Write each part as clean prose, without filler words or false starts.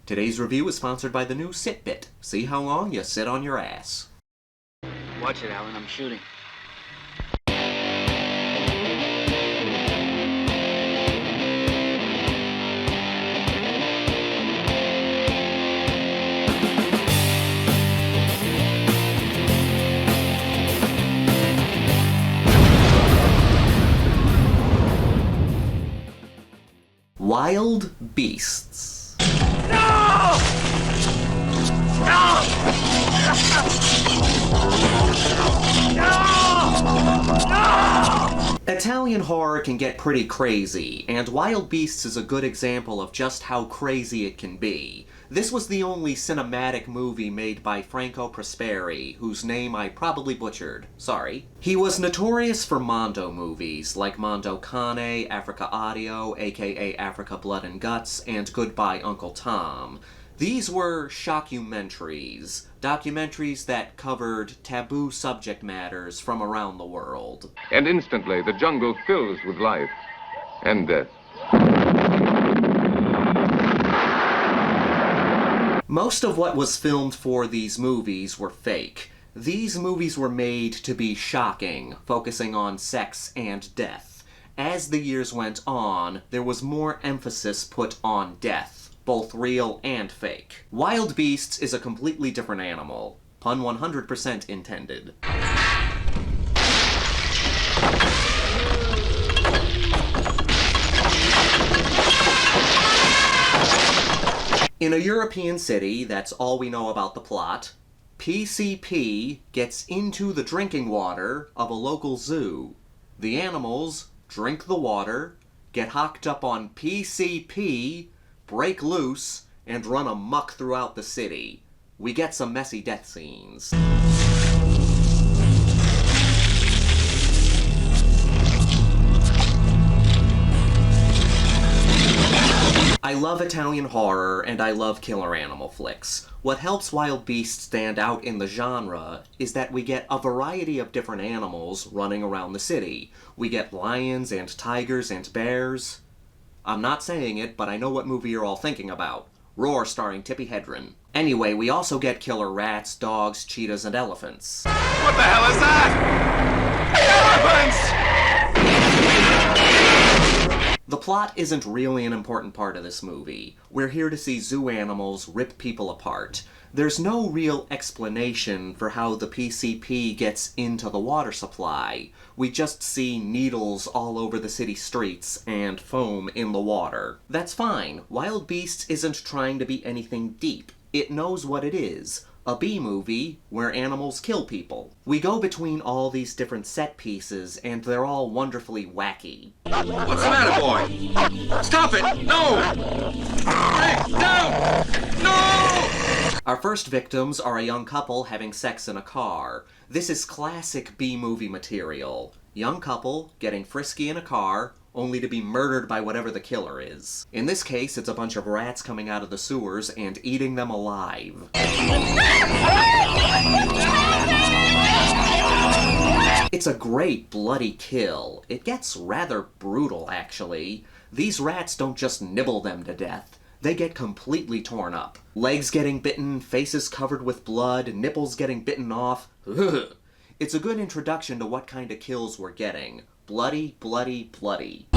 Today's review is sponsored by the new Sit Bit. See how long you sit on your ass. Watch it, Alan. I'm shooting. Wild Beasts. No! No! No! Italian horror can get pretty crazy, and Wild Beasts is a good example of just how crazy it can be. This was the only cinematic movie made by Franco Prosperi, whose name I probably butchered. Sorry. He was notorious for Mondo movies, like Mondo Cane, Africa Audio, aka Africa Blood and Guts, and Goodbye Uncle Tom. These were shockumentaries, documentaries that covered taboo subject matters from around the world. And instantly the jungle fills with life and death. Most of what was filmed for these movies were fake. These movies were made to be shocking, focusing on sex and death. As the years went on, there was more emphasis put on death, both real and fake. Wild Beasts is a completely different animal. Pun 100% intended. In a European city, that's all we know about the plot, PCP gets into the drinking water of a local zoo. The animals drink the water, get hocked up on PCP, break loose, and run amok throughout the city. We get some messy death scenes. I love Italian horror, and I love killer animal flicks. What helps Wild Beasts stand out in the genre is that we get a variety of different animals running around the city. We get lions and tigers and bears. I'm not saying it, but I know what movie you're all thinking about. Roar starring Tippi Hedren. Anyway, we also get killer rats, dogs, cheetahs, and elephants. What the hell is that? Elephants! The plot isn't really an important part of this movie. We're here to see zoo animals rip people apart. There's no real explanation for how the PCP gets into the water supply. We just see needles all over the city streets and foam in the water. That's fine. Wild Beasts isn't trying to be anything deep. It knows what it is. A B-movie where animals kill people. We go between all these different set pieces, and they're all wonderfully wacky. What's the matter, boy? Stop it! No! Hey, down! No! Our first victims are a young couple having sex in a car. This is classic B-movie material. Young couple getting frisky in a car, only to be murdered by whatever the killer is. In this case, it's a bunch of rats coming out of the sewers and eating them alive. It's a great bloody kill. It gets rather brutal, actually. These rats don't just nibble them to death. They get completely torn up. Legs getting bitten, faces covered with blood, nipples getting bitten off. Ugh. It's a good introduction to what kind of kills we're getting. Bloody, bloody, bloody.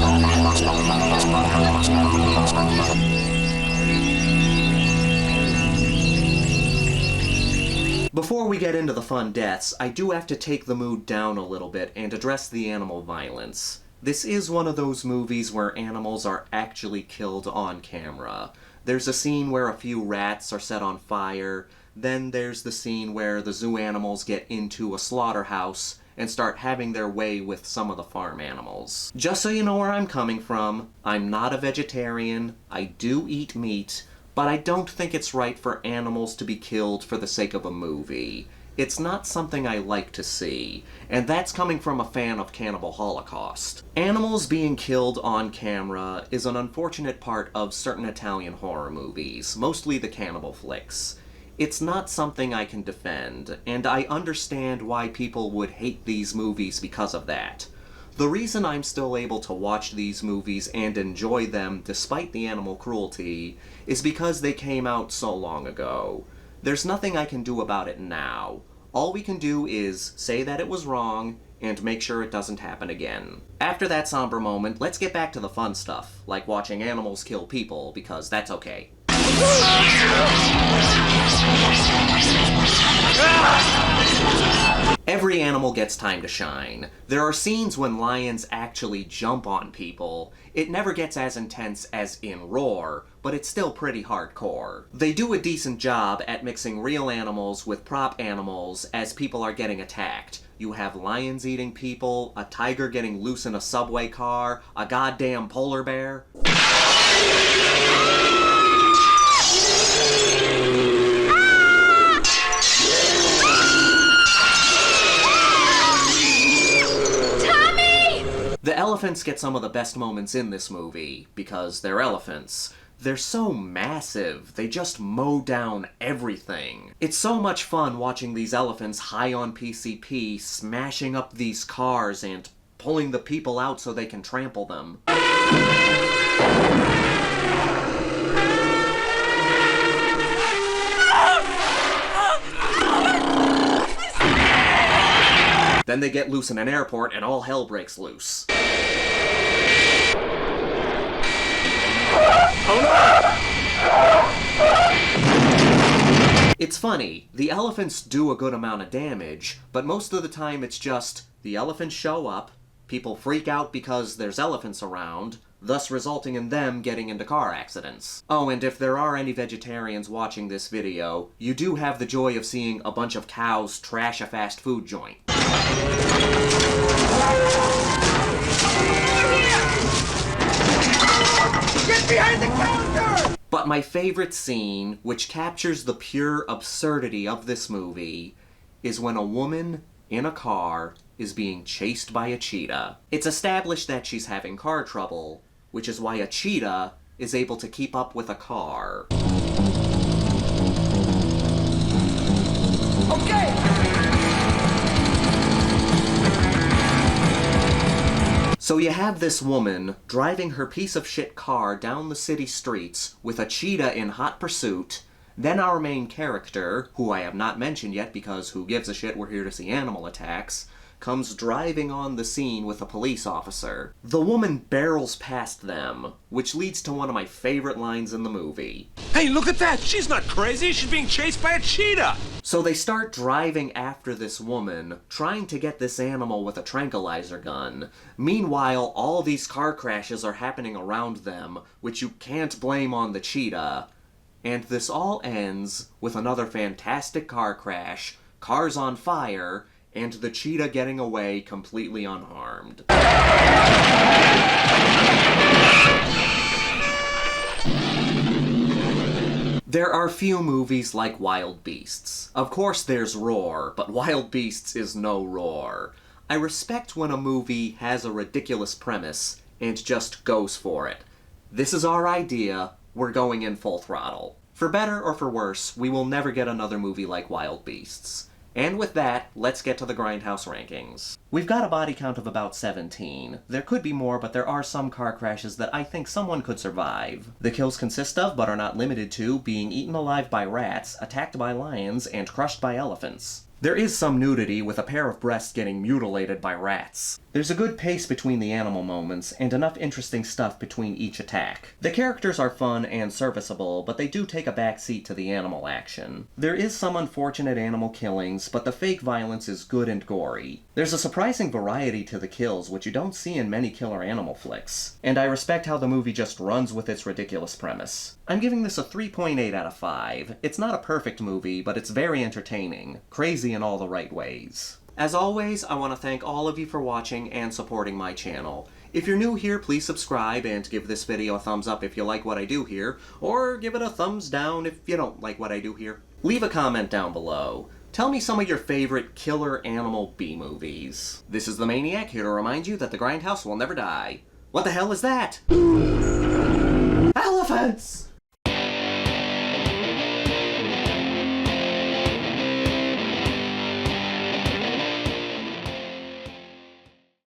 Before we get into the fun deaths, I do have to take the mood down a little bit and address the animal violence. This is one of those movies where animals are actually killed on camera. There's a scene where a few rats are set on fire, then there's the scene where the zoo animals get into a slaughterhouse and start having their way with some of the farm animals. Just so you know where I'm coming from, I'm not a vegetarian, I do eat meat, but I don't think it's right for animals to be killed for the sake of a movie. It's not something I like to see, and that's coming from a fan of Cannibal Holocaust. Animals being killed on camera is an unfortunate part of certain Italian horror movies, mostly the cannibal flicks. It's not something I can defend, and I understand why people would hate these movies because of that. The reason I'm still able to watch these movies and enjoy them despite the animal cruelty is because they came out so long ago. There's nothing I can do about it now. All we can do is say that it was wrong and make sure it doesn't happen again. After that somber moment, let's get back to the fun stuff, like watching animals kill people, because that's okay. Every animal gets time to shine. There are scenes when lions actually jump on people. It never gets as intense as in Roar, but it's still pretty hardcore. They do a decent job at mixing real animals with prop animals as people are getting attacked. You have lions eating people, a tiger getting loose in a subway car, a goddamn polar bear. The elephants get some of the best moments in this movie, because they're elephants. They're so massive, they just mow down everything. It's so much fun watching these elephants high on PCP, smashing up these cars and pulling the people out so they can trample them. Then they get loose in an airport and all hell breaks loose. It's funny, the elephants do a good amount of damage, but most of the time it's just the elephants show up, people freak out because there's elephants around, thus resulting in them getting into car accidents. Oh, and if there are any vegetarians watching this video, you do have the joy of seeing a bunch of cows trash a fast food joint. Get behind the counter! But my favorite scene, which captures the pure absurdity of this movie, is when a woman in a car is being chased by a cheetah. It's established that she's having car trouble, which is why a cheetah is able to keep up with a car. Okay! So you have this woman driving her piece of shit car down the city streets with a cheetah in hot pursuit, then our main character, who I have not mentioned yet because who gives a shit, we're here to see animal attacks, comes driving on the scene with a police officer. The woman barrels past them, which leads to one of my favorite lines in the movie. Hey, look at that! She's not crazy! She's being chased by a cheetah! So they start driving after this woman, trying to get this animal with a tranquilizer gun. Meanwhile, all these car crashes are happening around them, which you can't blame on the cheetah. And this all ends with another fantastic car crash, cars on fire, and the cheetah getting away completely unharmed. There are few movies like Wild Beasts. Of course there's Roar, but Wild Beasts is no Roar. I respect when a movie has a ridiculous premise and just goes for it. This is our idea, we're going in full throttle. For better or for worse, we will never get another movie like Wild Beasts. And with that, let's get to the Grindhouse rankings. We've got a body count of about 17. There could be more, but there are some car crashes that I think someone could survive. The kills consist of, but are not limited to, being eaten alive by rats, attacked by lions, and crushed by elephants. There is some nudity, with a pair of breasts getting mutilated by rats. There's a good pace between the animal moments, and enough interesting stuff between each attack. The characters are fun and serviceable, but they do take a backseat to the animal action. There is some unfortunate animal killings, but the fake violence is good and gory. There's a surprising variety to the kills, which you don't see in many killer animal flicks. And I respect how the movie just runs with its ridiculous premise. I'm giving this a 3.8 out of 5. It's not a perfect movie, but it's very entertaining. Crazy in all the right ways. As always, I want to thank all of you for watching and supporting my channel. If you're new here, please subscribe and give this video a thumbs up if you like what I do here, or give it a thumbs down if you don't like what I do here. Leave a comment down below. Tell me some of your favorite killer animal B-movies. This is the Maniac, here to remind you that the Grindhouse will never die. What the hell is that? Elephants!